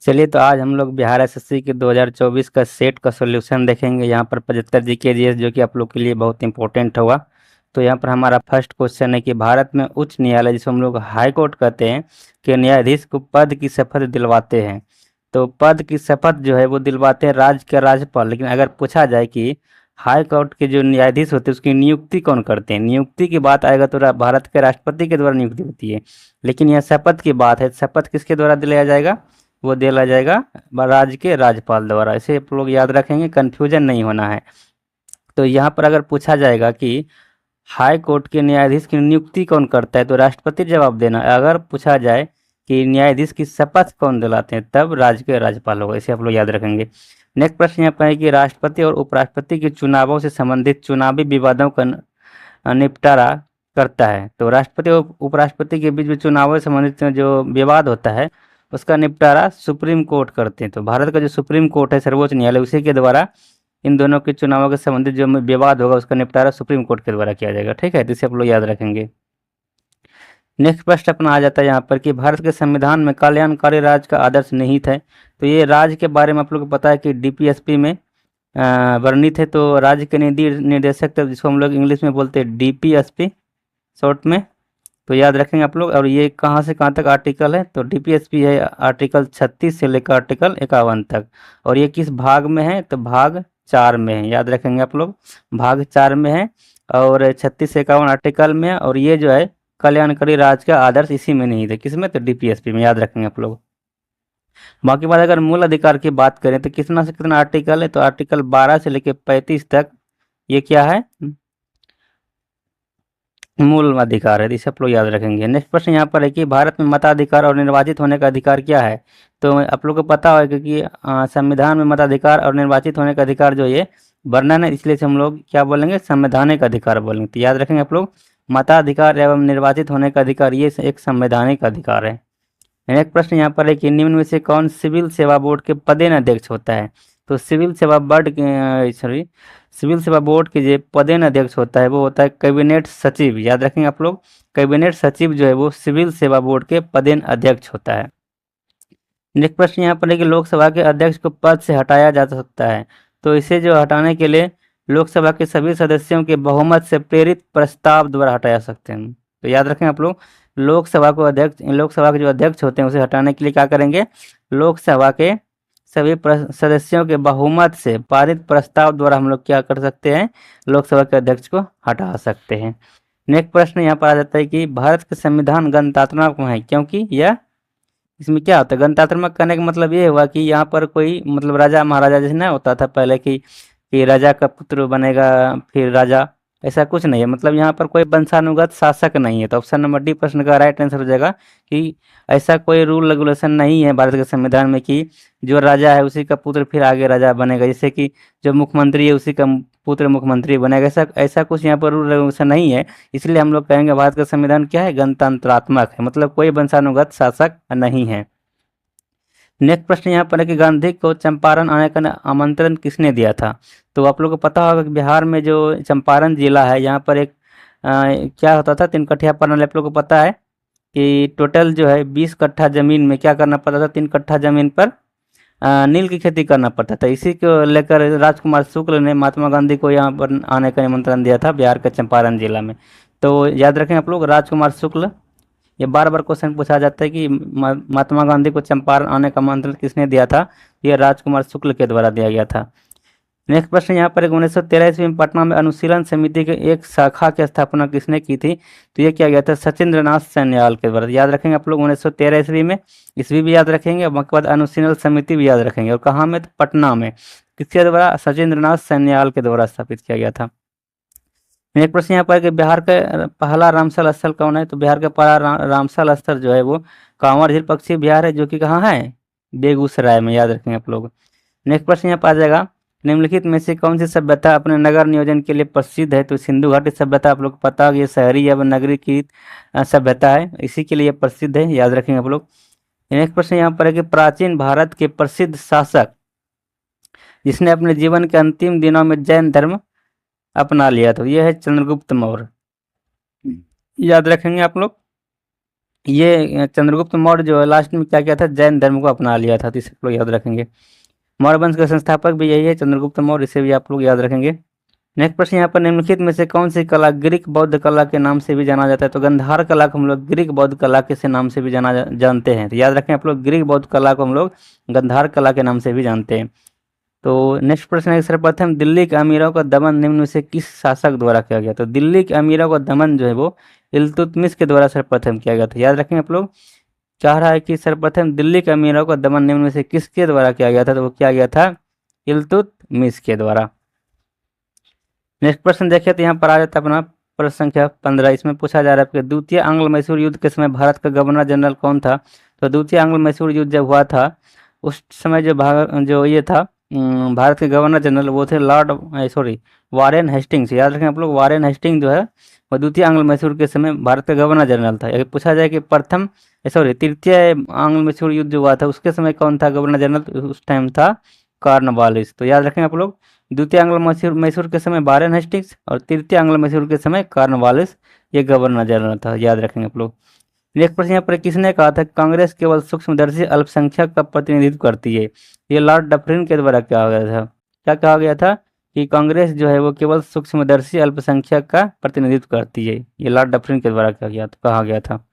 चलिए, तो आज हम लोग बिहार एसएससी के 2024 का सेट का सॉल्यूशन देखेंगे। यहाँ पर 75 जीके जीएस जो कि आप लोग के लिए बहुत इंपॉर्टेंट होगा। तो यहाँ पर हमारा फर्स्ट क्वेश्चन है कि भारत में उच्च न्यायालय, जिसे हम लोग हाई कोर्ट कहते हैं, कि न्यायाधीश को पद की शपथ दिलवाते हैं। तो पद की शपथ जो है वो दिलवाते हैं राज्य के राज्यपाल। लेकिन अगर पूछा जाए कि हाई कोर्ट के जो न्यायाधीश होते हैं उसकी नियुक्ति कौन करते हैं, नियुक्ति की बात आएगा तो भारत के राष्ट्रपति के द्वारा नियुक्ति होती है। लेकिन यह शपथ की बात है, शपथ किसके द्वारा दिलाया जाएगा, वो दिया जाएगा राज्य के राज्यपाल द्वारा। इसे आप लोग याद रखेंगे, कन्फ्यूजन नहीं होना है। तो यहाँ पर अगर पूछा जाएगा कि हाई कोर्ट के न्यायाधीश की नियुक्ति कौन करता है तो राष्ट्रपति जवाब देना। अगर पूछा जाए कि न्यायाधीश की शपथ कौन दिलाते हैं तब राज्य के राज्यपाल होगा। इसे आप लोग याद रखेंगे। नेक्स्ट प्रश्न यहाँ पर है कि राष्ट्रपति और उपराष्ट्रपति के चुनावों से संबंधित चुनावी विवादों का निपटारा करता है। तो राष्ट्रपति और उपराष्ट्रपति के बीच में चुनावों से संबंधित जो विवाद होता है उसका निपटारा सुप्रीम कोर्ट करते हैं। तो भारत का जो सुप्रीम कोर्ट है, सर्वोच्च न्यायालय, उसी के द्वारा इन दोनों के चुनावों के संबंधित जो विवाद होगा उसका निपटारा सुप्रीम कोर्ट के द्वारा किया जाएगा। ठीक है, तो इसे आप लोग याद रखेंगे। नेक्स्ट प्रश्न अपना आ जाता है यहाँ पर कि भारत के संविधान में कल्याणकारी राज्य का आदर्श निहित है। तो ये राज्य के बारे में आप लोग को पता है कि डीपीएसपी में वर्णित है। तो राज्य के निर्देशक, जिसको हम लोग इंग्लिश में बोलते हैं डीपीएसपी शॉर्ट में, तो याद रखेंगे आप लोग। और ये कहाँ से कहाँ तक आर्टिकल है, तो डीपीएसपी है आर्टिकल 36 से लेकर आर्टिकल 51 तक। और ये किस भाग में है, तो भाग 4 में है। याद रखेंगे आप लोग, भाग 4 में है और 36 से 51 आर्टिकल में है। और ये जो है कल्याणकारी राज्य का आदर्श इसी में नहीं थे, किसमें, तो डीपीएसपी में। याद रखेंगे आप लोग। बाकी बात अगर मूल अधिकार की बात करें तो कितना से कितना आर्टिकल है, तो आर्टिकल 12 से लेकर 35 तक ये क्या है, मूल अधिकार है। इसे आप लोग याद रखेंगे। नेक्स्ट प्रश्न यहाँ पर है कि भारत में मताधिकार और निर्वाचित होने का अधिकार क्या है। तो आप लोग को पता होगा कि संविधान में मताधिकार और निर्वाचित होने का अधिकार जो ये वर्णन है, इसलिए से हम लोग क्या बोलेंगे, संवैधानिक अधिकार बोलेंगे। तो याद रखेंगे आप लोग, मताधिकार एवं निर्वाचित होने का अधिकार ये एक संवैधानिक अधिकार है। नेक्स्ट प्रश्न यहाँ पर है कि निम्न में से कौन सिविल सेवा बोर्ड के पदेन अध्यक्ष होता है। तो सिविल सेवा बोर्ड के जो पदेन अध्यक्ष होता है वो होता है कैबिनेट सचिव। याद रखेंगे आप लोग, कैबिनेट सचिव जो है वो सिविल सेवा बोर्ड के पदेन अध्यक्ष होता है। नेक्स्ट प्रश्न यहाँ पर है कि लोकसभा के अध्यक्ष को पद से हटाया जा सकता है। तो इसे जो हटाने के लिए लोकसभा के सभी सदस्यों के बहुमत से प्रेरित प्रस्ताव द्वारा हटाया सकते हैं। तो याद रखें आप लोग, लोकसभा के जो अध्यक्ष होते हैं उसे हटाने के लिए क्या करेंगे, लोकसभा के सभी सदस्यों के बहुमत से पारित प्रस्ताव द्वारा हम लोग क्या कर सकते हैं, लोकसभा के अध्यक्ष को हटा सकते हैं। नेक्स्ट प्रश्न यहाँ पर आ जाता है कि भारत का संविधान गणतंत्रात्मक है क्योंकि यह, इसमें क्या होता है, गणतंत्रात्मक करने का मतलब ये हुआ कि यहाँ पर कोई मतलब राजा महाराजा जैसे ना होता था पहले कि राजा का पुत्र बनेगा फिर राजा, ऐसा कुछ नहीं है। मतलब यहाँ पर कोई वंशानुगत शासक नहीं है। तो ऑप्शन नंबर डी प्रश्न का राइट आंसर हो जाएगा कि ऐसा कोई रूल रेगुलेशन नहीं है भारत के संविधान में कि जो राजा है उसी का पुत्र फिर आगे राजा बनेगा, जैसे कि जो मुख्यमंत्री है उसी का पुत्र मुख्यमंत्री बनेगा। ऐसा ऐसा कुछ यहाँ पर रूल रेगुलेशन नहीं है। इसलिए हम लोग कहेंगे भारत का संविधान क्या है, गणतंत्रात्मक है, मतलब कोई वंशानुगत शासक नहीं है। नेक्स्ट प्रश्न यहाँ पर है कि गांधी को चंपारण आने का आमंत्रण किसने दिया था। तो आप लोगों को पता होगा कि बिहार में जो चंपारण जिला है यहाँ पर एक क्या होता था, 3 कठिया प्रणाली। आप लोगों को पता है कि टोटल जो है 20 कट्ठा जमीन में क्या करना पड़ता था, 3 कट्ठा जमीन पर नील की खेती करना पड़ता था। इसी को लेकर राजकुमार शुक्ल ने महात्मा गांधी को यहाँ पर आने का निमंत्रण दिया था बिहार के चंपारण जिला में। तो याद रखें आप लोग, राजकुमार शुक्ल। ये बार बार क्वेश्चन पूछा जाता है कि महात्मा गांधी को चंपारण आने का आमंत्रण किसने दिया था, यह राजकुमार शुक्ल के द्वारा दिया गया था। नेक्स्ट प्रश्न यहाँ पर 1913 ईस्वी में पटना में अनुशीलन समिति के एक शाखा की स्थापना किसने की थी। तो ये किया गया था सचिंद्र नाथ सन्याल के द्वारा। याद रखेंगे आप लोग, 1913 ईस्वी में, ईस्वी भी याद रखेंगे और उसके बाद अनुशीलन समिति भी याद रखेंगे। और कहाँ में, तो पटना में। किसके द्वारा, सचिंद्र नाथ सन्याल के द्वारा स्थापित किया गया था। एक प्रश्न यहाँ पर कि बिहार का पहला रामसल स्थल कौन है। तो बिहार का पहला रामसल स्थल जो है वो कांवर झील पश्चिम बिहार है, जो कि कहाँ है, बेगूसराय में। याद रखेंगे आप लोग। नेक्स्ट प्रश्न यहाँ पर आ जाएगा, निम्नलिखित में से कौन सी सभ्यता अपने नगर नियोजन के लिए प्रसिद्ध है। तो सिंधु घाटी सभ्यता, आप लोग को पता होगा ये शहरी एवं नगरी की सभ्यता है, इसी के लिए प्रसिद्ध है। याद रखेंगे आप लोग। नेक्स्ट प्रश्न यहाँ पर है कि प्राचीन भारत के प्रसिद्ध शासक जिसने अपने जीवन के अंतिम दिनों में जैन धर्म अपना लिया, तो यह है चंद्रगुप्त मौर्य। याद रखेंगे आप लोग। ये चंद्रगुप्त मौर्य जो है लास्ट में क्या किया था, जैन धर्म को अपना लिया था, तो इसे आप लोग याद रखेंगे। मौर्य वंश का संस्थापक भी यही है, चंद्रगुप्त मौर्य, इसे भी आप लोग याद रखेंगे। नेक्स्ट प्रश्न यहाँ पर, निम्नलिखित में से कौन सी कला ग्रीक बौद्ध कला के नाम से भी जाना जाता है? तो गंधार कला को हम लोग ग्रीक बौद्ध कला के से नाम से भी जानते हैं, तो याद रखें आप लोग, ग्रीक बौद्ध कला को हम लोग गंधार कला के नाम से भी जानते हैं। तो नेक्स्ट प्रश्न है, सर्वप्रथम दिल्ली के अमीरों का दमन निम्न में से किस शासक द्वारा किया गया? तो दिल्ली के अमीरों का दमन जो है वो इल्तुतमिश के द्वारा सर्वप्रथम किया गया था। याद रखें आप लोग, चाह रहा है कि सर्वप्रथम दिल्ली के अमीरों का दमन निम्न में से किसके द्वारा किया गया था? तो वो किया गया था इल्तुतमिश के द्वारा। नेक्स्ट प्रश्न देखिए, तो यहाँ पर आ जाता है अपना प्रश्न संख्या 15। इसमें पूछा जा रहा है कि द्वितीय आंग्ल मैसूर युद्ध के समय भारत का गवर्नर जनरल कौन था? तो द्वितीय आंग्ल मैसूर युद्ध जब हुआ था उस समय जो ये था भारत के गवर्नर जनरल वो थे वारेन हेस्टिंग्स। याद रखें आप लोग, वारेन हेस्टिंग जो है वो द्वितीय आंग्ल मैसूर के समय भारत का गवर्नर जनरल था। अगर पूछा जाए कि तृतीय आंग्ल मैसूर युद्ध जो हुआ था उसके समय कौन था गवर्नर जनरल? तो उस टाइम था कॉर्नवालिस। तो याद रखें आप लोग, द्वितीय आंग्ल मैसूर के समय वारेन हेस्टिंग्स और तृतीय आंग्ल मैसूर के समय कॉर्नवालिस ये गवर्नर जनरल था। याद रखेंगे आप लोग। नेक्स्ट प्रश्न यहाँ पर, किसने कहा था कांग्रेस केवल सूक्ष्मदर्शी अल्पसंख्यक का प्रतिनिधित्व करती है? ये लॉर्ड डफरिन के द्वारा क्या गया था? क्या कहा गया था कि कांग्रेस जो है वो केवल सूक्ष्मदर्शी अल्पसंख्यक का प्रतिनिधित्व करती है, ये लॉर्ड डफरिन के द्वारा कहा गया था।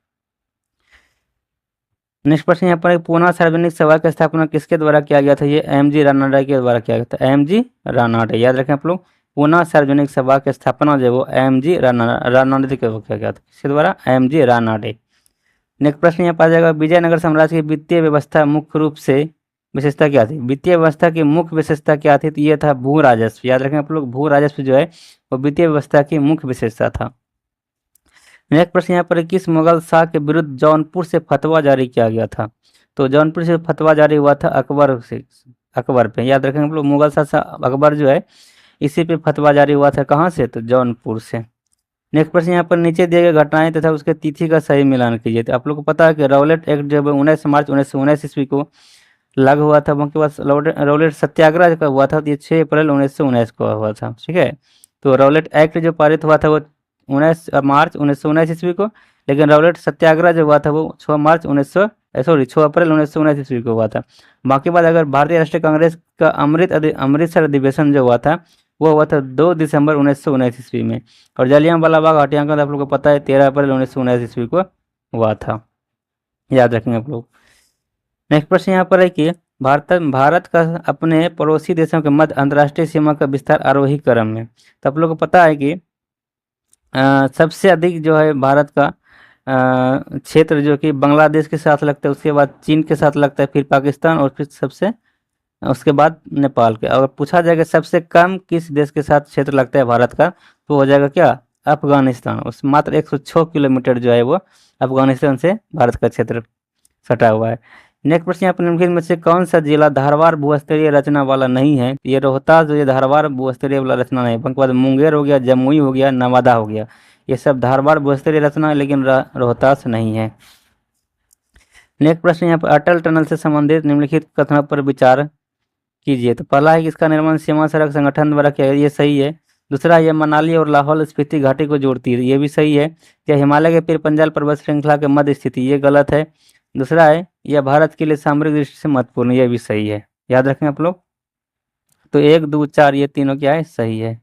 नेक्स्ट प्रश्न यहाँ पर, पूना सार्वजनिक सभा की स्थापना किसके द्वारा किया गया था? ये एम.जी. रानाडे के द्वारा किया गया था, एम.जी. रानाडे। याद रखें आप लोग, पूना सार्वजनिक सभा की स्थापना जो है वो एम.जी. रानाडे के द्वारा किया गया था। किसके द्वारा? एम.जी. रानाडे। नेक्स्ट प्रश्न यहाँ पर आ जाएगा, विजयनगर साम्राज्य की वित्तीय व्यवस्था मुख्य रूप से विशेषता क्या थी? वित्तीय व्यवस्था की मुख्य विशेषता क्या थी? तो ये था भू राजस्व। याद रखें आप लोग, भू राजस्व जो है वो वित्तीय व्यवस्था की मुख्य विशेषता था। नेक्स्ट प्रश्न यहाँ पर, किस मुगल शाह के विरुद्ध जौनपुर से फतवा जारी किया गया था? तो जौनपुर से फतवा जारी हुआ था अकबर पे। याद रखें हम लोग, मुगल शासक अकबर जो है इसी पे फतवा जारी हुआ था, कहाँ से? तो जौनपुर से। नेक्स्ट प्रश्न यहाँ पर, नीचे दिए गए घटनाएं तथा उसके तिथि का सही मिलान कीजिए। तो आप लोग को पता है कि रौलेट एक्ट जो है 19 मार्च 1919 ईस्वी को लागू हुआ था। उनके पास रौलेट सत्याग्रह का हुआ था, तो ये 6 अप्रैल 1919 को हुआ था। ठीक है, तो रौलेट एक्ट जो पारित हुआ था वो 19 मार्च 1919 ईस्वी को, लेकिन रौलेट सत्याग्रह जो हुआ था वो 6 अप्रैल 1919 ईस्वी को हुआ था। बाकी बात, अगर भारतीय राष्ट्रीय कांग्रेस का अमृतसर अधिवेशन जो हुआ था वो हुआ था 2 दिसंबर 1919 ईस्वी में। और जलियांवाला बाग हत्याकांड आप लोग को पता है 13 अप्रैल 1919 ईस्वी को हुआ था। याद रखेंगे आप लोग। नेक्स्ट प्रश्न यहाँ पर है कि भारत का अपने पड़ोसी देशों के मध्य अंतर्राष्ट्रीय सीमा का विस्तार आरोही क्रम में। तो आप लोग को पता है कि सबसे अधिक जो है भारत का क्षेत्र जो कि बांग्लादेश के साथ लगता है, उसके बाद चीन के साथ लगता है, फिर पाकिस्तान और फिर उसके बाद नेपाल के। अगर पूछा जाएगा सबसे कम किस देश के साथ क्षेत्र लगता है भारत का, तो हो जाएगा क्या? अफगानिस्तान। उस मात्र 106 किलोमीटर जो है वो अफगानिस्तान से भारत का क्षेत्र सटा हुआ है। नेक्स्ट प्रश्न यहाँ पर, निम्नलिखित में से कौन सा जिला धारवाड़ भूस्तरीय रचना वाला नहीं है? ये रोहतास जो ये धारवाड़ भूस्तरीय वाला रचना नहीं है। उसके बाद मुंगेर हो गया, जमुई हो गया, नवादा हो गया, ये सब धारवाड़ भूस्तरीय रचना है, लेकिन रोहतास नहीं है। नेक्स्ट प्रश्न यहाँ पर, अटल टनल से संबंधित निम्नलिखित कथनों पर विचार कीजिए। तो पहला है कि इसका निर्माण सीमा सड़क संगठन द्वारा किया गया, ये सही है। दूसरा, ये मनाली और लाहौल स्पीति घाटी को जोड़ती है, ये भी सही है। यह हिमालय के पीर पंजाल पर्वत श्रृंखला के मध्य स्थित है, ये गलत है। दूसरा है, यह भारत के लिए सामरिक दृष्टि से महत्वपूर्ण, ये भी सही है। याद रखें आप लोग। तो 1, 2, 4 ये तीनों क्या है? सही है।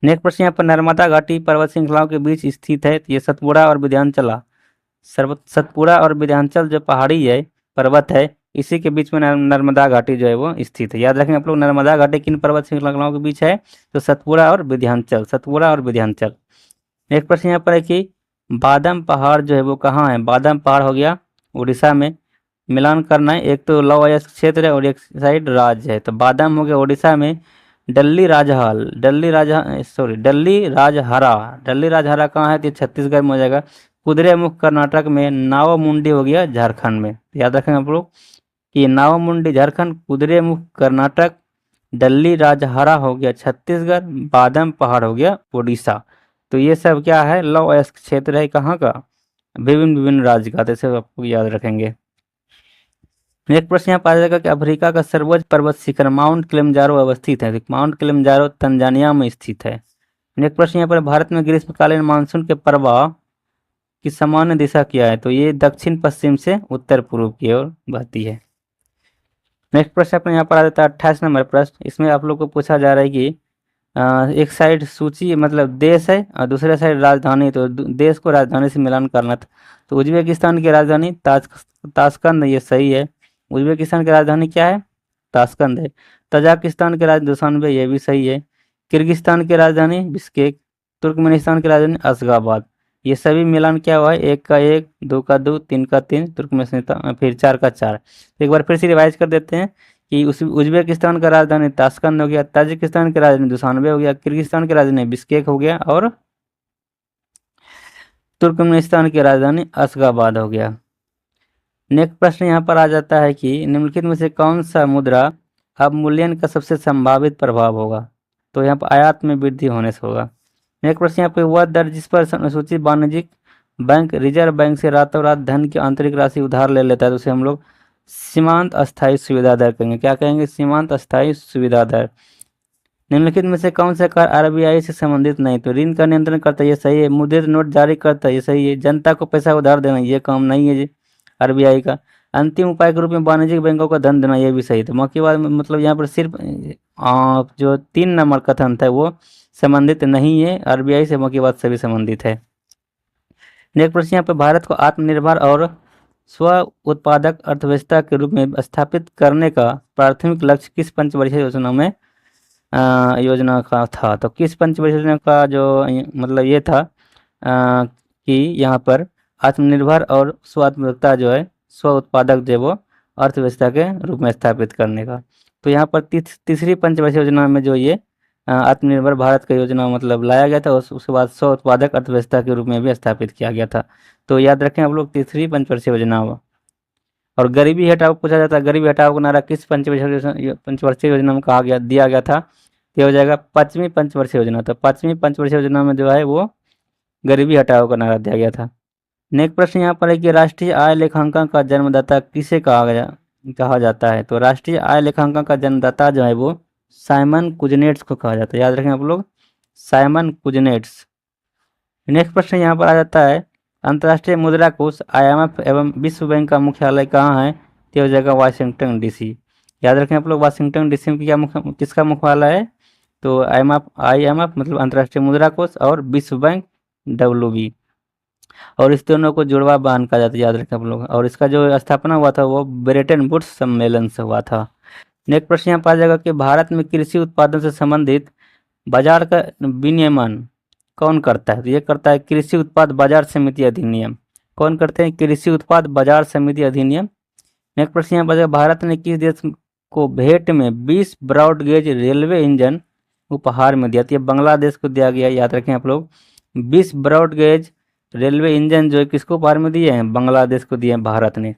नेक्स्ट प्रश्न यहाँ पर, नर्मदा घाटी पर्वत श्रृंखलाओं के बीच स्थित है, तो ये सतपुड़ा और विंध्याचल। सतपुड़ा और विंध्याचल जो पहाड़ी है, पर्वत है, इसी के बीच में नर्मदा घाटी जो है वो स्थित है। याद रखें आप लोग, नर्मदा घाटी किन पर्वत श्रृंखलाओं के बीच है? तो सतपुड़ा और विंध्याचल। एक प्रश्न यहाँ पर है कि बादम पहाड़ जो है वो कहाँ है? बादम पहाड़ हो गया उड़ीसा में। मिलान करना है, एक तो लौह अयस्क क्षेत्र है और एक साइड राज्य है। तो बादाम हो गया उड़ीसा में। डल्ली राजहरा कहाँ है? तो छत्तीसगढ़ में हो जाएगा। कुद्रेमुख कर्नाटक में। नावामुंडी हो गया झारखंड में। याद रखेंगे आप लोग कि नावामुंडी झारखंड, कुद्रेमुख कर्नाटक, डल्ली राजहरा हो गया छत्तीसगढ़, बादम पहाड़ हो गया उड़ीसा। तो ये सब क्या है? लौह अयस्क क्षेत्र है, कहाँ का? विभिन्न विभिन्न राज्य का। तो इसे आपको याद रखेंगे। एक प्रश्न यहाँ पाया जाएगा कि अफ्रीका का सर्वोच्च पर्वत शिखर माउंट किलिमंजारो अवस्थित है। माउंट किलिमंजारो तंजानिया में स्थित है। एक प्रश्न यहाँ पर, भारत में ग्रीष्मकालीन मानसून के प्रवाह की सामान्य दिशा क्या है? तो ये दक्षिण पश्चिम से उत्तर पूर्व की ओर बहती है। नेक्स्ट प्रश्न अपने यहाँ पर आ जाता है 28 नंबर प्रश्न। इसमें आप लोग को पूछा जा रहा है कि एक साइड सूची मतलब देश है और दूसरे साइड राजधानी, तो देश को राजधानी से मिलान करना था। तो उज्बेकिस्तान की राजधानी ताशकंद, ये सही है। उज्बेकिस्तान की राजधानी क्या है? ताशकंद है। तजाकिस्तान की राजधानी दुशानबे, ये भी सही है। किर्गिस्तान की राजधानी बिश्केक। तुर्कमेनिस्तान की राजधानी अशगाबाद। ये सभी मिलान क्या हुआ है? एक का एक, दो का दो, तीन का तीन, तुर्कमेनिस्तान फिर चार का चार। एक बार फिर से रिवाइज कर देते हैं कि उस उज्बेकिस्तान का राजधानी ताशकंद हो गया, ताजिकिस्तान की राजधानी दुशानबे हो गया, किर्गिस्तान की राजधानी बिश्केक हो गया और तुर्कमेनिस्तान की राजधानी अशगाबाद हो गया। नेक्स्ट प्रश्न यहाँ पर आ जाता है कि निम्नलिखित में से कौन सा मुद्रा अवमूल्यन का सबसे संभावित प्रभाव होगा? तो यहाँ पर आयात में वृद्धि होने से होगा। नेक्स्ट प्रश्न यहाँ पे वह दर जिस पर अनुसूचित वाणिज्यिक बैंक रिजर्व बैंक से रातों रात धन की आंतरिक राशि उधार ले लेता है, तो उसे हम लोग सीमांत अस्थायी सुविधा दर कहेंगे। क्या कहेंगे? सीमांत अस्थायी सुविधा दर। निम्नलिखित में से कौन सा कर आरबीआई से संबंधित नहीं? तो ऋण का नियंत्रण करता है, ये सही है। मुद्रित नोट जारी करता है, ये सही है। जनता को पैसा उधार देना, ये काम नहीं है जी आरबीआई का। अंतिम उपाय के रूप में वाणिज्यिक बैंकों को धन देना, ये भी सही था। मौखिक मतलब यहाँ पर सिर्फ जो 3 नंबर कथन था वो संबंधित नहीं है आरबीआई से, मौखिक सभी संबंधित है। नेक्स्ट प्रश्न यहाँ पे भारत को आत्मनिर्भर और स्व उत्पादक अर्थव्यवस्था के रूप में स्थापित करने का प्राथमिक लक्ष्य किस पंचवर्षीय योजना में योजना का था? तो किस पंचवर्षीय योजना का जो मतलब ये था कि यहाँ पर आत्मनिर्भर और स्वात्मकता जो है स्व उत्पादक जो वो अर्थव्यवस्था के रूप में स्थापित करने का। तो यहाँ पर तीसरी पंचवर्षीय योजना में जो ये आत्मनिर्भर भारत का योजना मतलब लाया गया था, उसके बाद स्व उत्पादक अर्थव्यवस्था के रूप में भी स्थापित किया गया था। तो याद रखें आप लोग तीसरी पंचवर्षीय योजना। और गरीबी हटाओ पूछा जाता है, गरीबी हटाओ का नारा किस पंचवर्षीय योजना में कहा गया दिया गया था? ये हो जाएगा 5वीं पंचवर्षीय योजना। तो 5वीं पंचवर्षीय योजना में जो है वो गरीबी हटाओ का नारा दिया गया था। नेक्स्ट प्रश्न यहाँ पर है कि राष्ट्रीय आय लेखांकन का जन्मदाता किसे कहा जाता है? तो राष्ट्रीय आय लेखांकन का जन्मदाता जो है वो साइमन कुजनेट्स को कहा जाता है। याद रखें आप लोग, साइमन कुजनेट्स। नेक्स्ट प्रश्न यहाँ पर आ जाता है अंतर्राष्ट्रीय मुद्रा कोष IMF एवं विश्व बैंक का मुख्यालय कहाँ है? तो हो जाएगा वाशिंगटन DC। याद रखें आप लोग, वाशिंगटन DC में किसका मुख्यालय है? तो IMF मतलब अंतर्राष्ट्रीय मुद्रा कोष और विश्व बैंक WB, और इस दोनों को जुड़वा बयान कहा जाता है। याद रखें आप लोग। और इसका जो स्थापना हुआ था वो ब्रेटन वुड्स सम्मेलन से हुआ था। नेक्स्ट प्रश्न यहाँ पर आ जाएगा कि भारत में कृषि उत्पादन से संबंधित बाजार का विनियमन कौन करता है? तो ये करता है कृषि उत्पाद बाजार समिति अधिनियम। कौन करते हैं? कृषि उत्पाद बाजार समिति अधिनियम। नेक्स्ट प्रश्न यहाँ पर भारत ने किस देश को भेंट में 20 ब्रॉड गेज रेलवे इंजन उपहार में दिया? तो ये बांग्लादेश को दिया गया। याद रखें आप लोग, 20 ब्रॉड गेज रेलवे इंजन जो है किसको उपहार में दिए हैं? बांग्लादेश को दिए हैं भारत ने।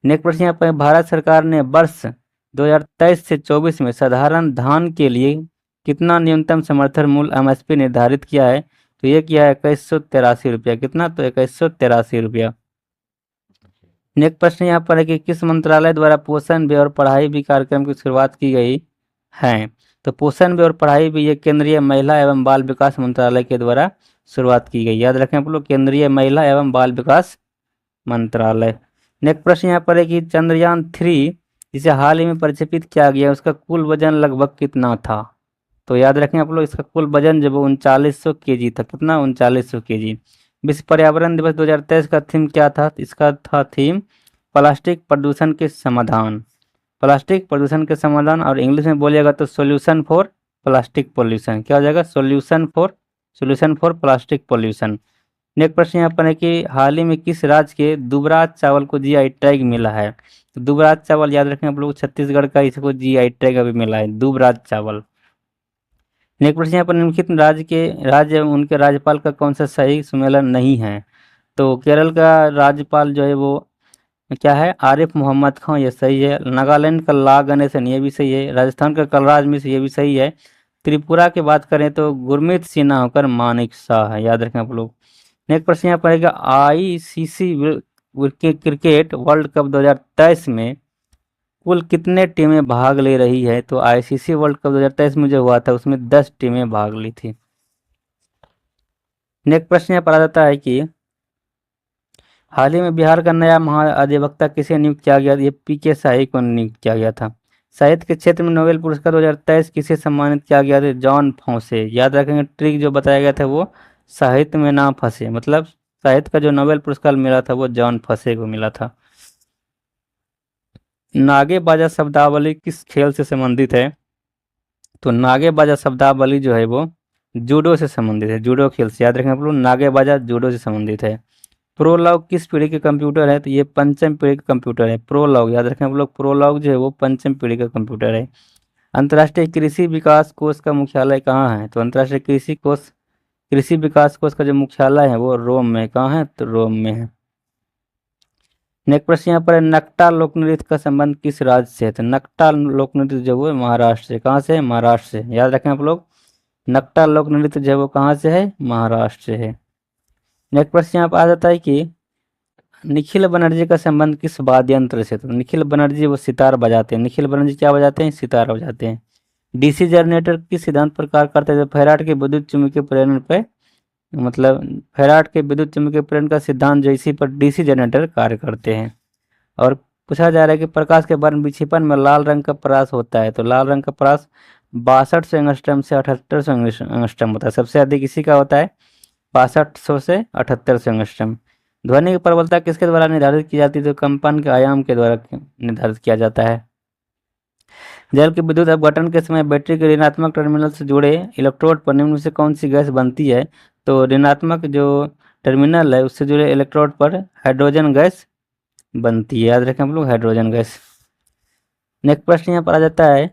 नेक्स्ट प्रश्न यहाँ पर भारत सरकार ने वर्ष 2023 से 24 में साधारण धान के लिए कितना न्यूनतम समर्थन मूल्य MSP निर्धारित किया है? तो ये किया है 2183 रुपया। कितना? तो 2183 रुपया। नेक्स्ट प्रश्न यहाँ पर है कि किस मंत्रालय द्वारा पोषण भी और पढ़ाई भी कार्यक्रम की शुरुआत की गई है? तो पोषण भी और पढ़ाई भी ये केंद्रीय महिला एवं बाल विकास मंत्रालय के द्वारा शुरुआत की गई। याद रखें आप लोग, केंद्रीय महिला एवं बाल विकास मंत्रालय। नेक्स्ट प्रश्न यहाँ पर है कि चंद्रयान 3 जिसे हाल ही में प्रक्षेपित किया गया उसका कुल वजन लगभग कितना था? तो याद रखें आप लोग, इसका कुल वजन जब 3900 kg था। कितना? 3900 kg। विश्व पर्यावरण दिवस 2023 का थीम क्या था? इसका था थीम प्लास्टिक प्रदूषण के समाधान। प्लास्टिक प्रदूषण के समाधान, और इंग्लिश में बोलिएगा तो सोल्यूशन फॉर प्लास्टिक पोल्यूशन। क्या हो जाएगा? Solution for plastic pollution. Next प्रश्न यहाँ पर है कि हाल ही में किस राज्य के दुबराज चावल को GI टैग मिला है? तो दुबराज चावल याद रखें आप लोग, छत्तीसगढ़ का इसको GI टैग अभी मिला है, दुबराज चावल। नेक्स्ट प्रश्न यहाँ पर निम्नलिखित राज्य एवं उनके राज्यपाल का कौन सा सही सम्मेलन नहीं है? तो केरल का राज्यपाल जो है वो क्या है? आरिफ मोहम्मद खान, ये सही है। नागालैंड का ला गणेशन, ये भी सही है। राजस्थान का कलराज मिश्र, ये भी सही है। त्रिपुरा की बात करें तो गुरमीत सिन्हा होकर मानिक शाह है। याद रखें आप लोग। नेक्स्ट प्रश्न यहाँ पर है ICC क्रिकेट वर्ल्ड कप 2023 में कुल कितने टीमें भाग ले रही है? तो ICC वर्ल्ड कप 2023 में जो हुआ था उसमें 10 टीमें भाग ली थी। नेक्स्ट प्रश्न यहाँ पर आ जाता है कि हाल ही में बिहार का नया महाधिवक्ता किसे नियुक्त किया गया? ये पी.के. शाही को नियुक्त किया गया था। साहित्य के क्षेत्र में नोबेल पुरस्कार 2023 किसे सम्मानित किया गया था? John Fosse. याद रखेंगे, ट्रिक जो बताया गया था वो साहित्य में ना फंसे, मतलब साहित्य का जो नोबेल पुरस्कार मिला था वो जॉन फॉसे को मिला था। नागे बाजा शब्दावली किस खेल से संबंधित है? तो नागे बाजा शब्दावली जो है वो जूडो से संबंधित है, जूडो खेल से। याद रखें आप लोग, नागे बाजा जूडो से संबंधित है। प्रोलॉग किस पीढ़ी के कंप्यूटर है? तो ये पंचम पीढ़ी का कंप्यूटर है प्रोलॉग। याद रखें आप लोग, प्रोलॉग जो है वो पंचम पीढ़ी का कंप्यूटर है। अंतर्राष्ट्रीय कृषि विकास कोष का मुख्यालय कहाँ है? तो अंतर्राष्ट्रीय कृषि विकास कोष का जो मुख्यालय है वो रोम में। कहाँ है? तो रोम में है। नेक्स्ट प्रश्न यहाँ पर है, नकटा लोक नृत्य का संबंध किस राज्य से है? तो नकटा लोक नृत्य जो है महाराष्ट्र से। कहाँ से? महाराष्ट्र से। याद रखें आप लोग, नकटा लोक नृत्य जो है वो कहाँ से है? महाराष्ट्र से है। नेक्स्ट प्रश्न यहाँ पर आ जाता है कि निखिल बनर्जी का संबंध किस वाद्य यंत्र से? तो निखिल बनर्जी वो सितार बजाते हैं। निखिल बनर्जी क्या बजाते हैं? सितार बजाते हैं। डीसी जनरेटर किस सिद्धांत पर कार्य करते हैं? फैराड के विद्युत चुम्बकीय प्रेरण पे, मतलब फैराड के विद्युत चुम्बकीय प्रेरण का सिद्धांत जो इसी पर डीसी जनरेटर कार्य करते हैं। और पूछा जा रहा है कि प्रकाश के वर्ण विक्षेपण में लाल रंग का परास होता है। तो लाल रंग का परास 6200 एंगस्ट्रम से 7800 एंगस्ट्रम होता है। सबसे अधिक इसी का होता है 6500 से 7800 एंगस्ट्रम। ध्वनि की प्रबलता किसके द्वारा निर्धारित की जाती है? तो कंपन के आयाम के द्वारा निर्धारित किया जाता है। जल के विद्युत अपघटन के समय बैटरी के ऋणात्मक टर्मिनल से जुड़े इलेक्ट्रोड पर निम्न में से कौन सी गैस बनती है? तो ऋणात्मक जो टर्मिनल है उससे जुड़े इलेक्ट्रोड पर हाइड्रोजन गैस बनती है। याद रखें हम लोग, हाइड्रोजन गैस। नेक्स्ट प्रश्न यहाँ पर आ जाता है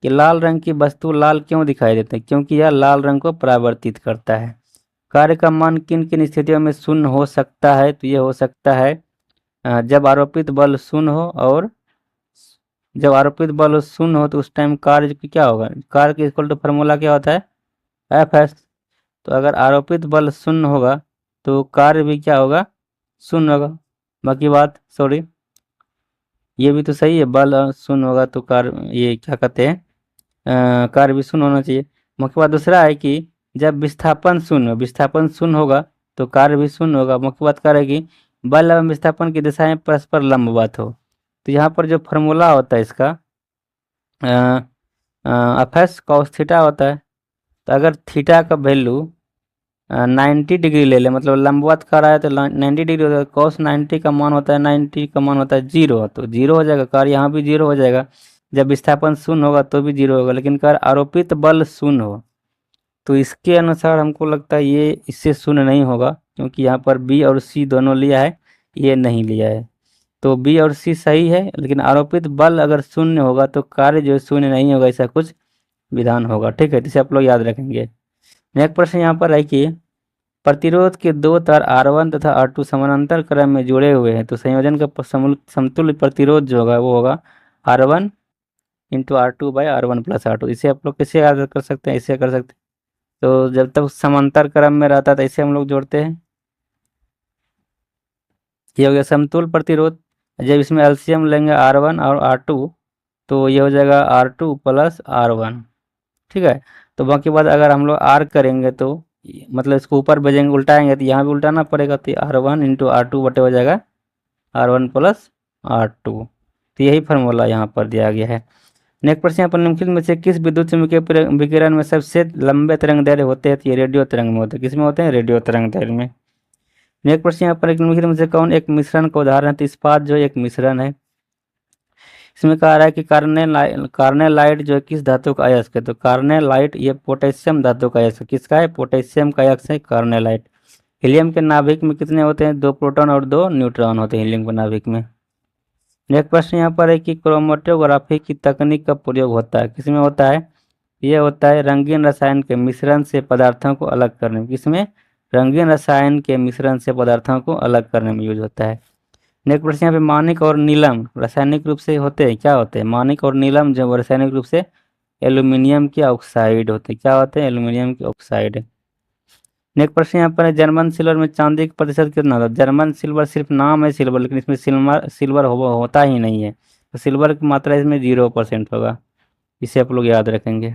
कि लाल रंग की वस्तु लाल क्यों दिखाई देती है? क्योंकि यह लाल रंग को परावर्तित करता है। कार्य का मान किन किन स्थितियों में शून्य हो सकता है? तो ये हो सकता है जब आरोपित बल शून्य हो, और जब आरोपित बल शून्य हो तो उस टाइम कार्य की क्या होगा? कार्य के इक्वल टू फार्मूला क्या होता है? F S. तो अगर आरोपित बल शून्य होगा तो कार्य भी क्या होगा? शून्य होगा। बाकी बात सॉरी, ये भी तो सही है, बल शून्य होगा तो कार्य, ये क्या कहते हैं, कार्य भी शून्य होना चाहिए। मुख्य बात दूसरा है कि जब विस्थापन शून्य होगा तो कार्य भी शून्य होगा। मुख्य बात क्या रहेगी? बल एवं विस्थापन की दिशाएं परस्पर लंबवत हो। तो यहाँ पर जो फॉर्मूला होता है इसका एफ एस कॉस थीटा होता है। तो अगर थीटा का वैल्यू 90 डिग्री ले ले, मतलब लंबवत कर रहा है तो 90 डिग्री होता है, कॉस 90 का मान होता है 90 का मान होता है 0, तो 0 हो जाएगा कार्य, यहाँ भी 0 हो जाएगा। जब विस्थापन शून्य होगा तो भी 0 होगा, लेकिन कार्य आरोपित बल शून्य हो तो इसके अनुसार हमको लगता है ये इससे शून्य नहीं होगा, क्योंकि यहाँ पर बी और सी दोनों लिया है, ये नहीं लिया है। तो बी और सी सही है, लेकिन आरोपित बल अगर शून्य होगा तो कार्य जो शून्य नहीं होगा, ऐसा कुछ विधान होगा। ठीक है, इसे आप लोग याद रखेंगे। नेक्स्ट प्रश्न यहाँ पर है कि प्रतिरोध के दो तार R1 तथा R2 समानांतर क्रम में जुड़े हुए हैं, तो संयोजन का समतुल्य प्रतिरोध जो होगा वो होगा R1 into R2 by R1 plus R2। इसे आप लोग कैसे याद कर सकते हैं? इसे कर सकते हैं, तो जब तक समांतर क्रम में रहता है तो इसे हम लोग जोड़ते हैं, ये हो गया समतुल्य प्रतिरोध। जब इसमें एलसीएम लेंगे R1 और R2 तो ये हो जाएगा R2 प्लस R1। ठीक है, तो बाकी बात अगर हम लोग R करेंगे तो मतलब इसको ऊपर भेजेंगे, उल्टाएंगे तो यहाँ भी उल्टाना पड़ेगा, तो R1 इंटू R2 बटे हो जाएगा R1 प्लस R2। तो यही फार्मूला यहाँ पर दिया गया है। नेक्स्ट प्रश्न यहाँ पर निम्नलिखित में से किस विद्युत चुम्बकीय विकिरण में सबसे लंबे तरंग दैर्घ्य होते हैं? तो ये रेडियो तरंग में होते हैं। किसमें होते हैं? रेडियो तरंग दैर्घ्य में। नेक्स्ट प्रश्न यहाँ पर निम्नलिखित में से कौन एक मिश्रण का उदाहरण है? तो इस्पात जो एक मिश्रण है। इसमें कहा रहा है कि कार्नेलाइट जो है किस धातु का अयस्क है? तो कार्नेलाइट ये पोटेशियम धातु का अयस्क, किसका है? पोटेशियम का अयस्क है कार्नेलाइट। हीलियम के नाभिक में कितने होते हैं? 2 प्रोटॉन और 2 न्यूट्रॉन होते हैं हीलियम के नाभिक में। नेक्स्ट प्रश्न यहाँ पर है कि क्रोमेटोग्राफी की तकनीक का प्रयोग होता है? किसमें होता है? ये होता है रंगीन रसायन के मिश्रण से पदार्थों को अलग करने में। किसमें? रंगीन रसायन के मिश्रण से पदार्थों को अलग करने में यूज होता है। नेक्स्ट प्रश्न यहाँ पे मानिक और नीलम रासायनिक रूप से होते हैं, क्या होते हैं? मानिक और नीलम जो रासायनिक रूप से एल्यूमिनियम के ऑक्साइड होते हैं। क्या होते हैं? एल्यूमिनियम के ऑक्साइड। नेक्स्ट प्रश्न यहाँ पर है जर्मन सिल्वर में चांदी का प्रतिशत कितना होता है? जर्मन सिल्वर सिर्फ नाम है सिल्वर, लेकिन इसमें सिल्वर होता ही नहीं है, तो सिल्वर की मात्रा इसमें 0% होगा। इसे आप लोग याद रखेंगे।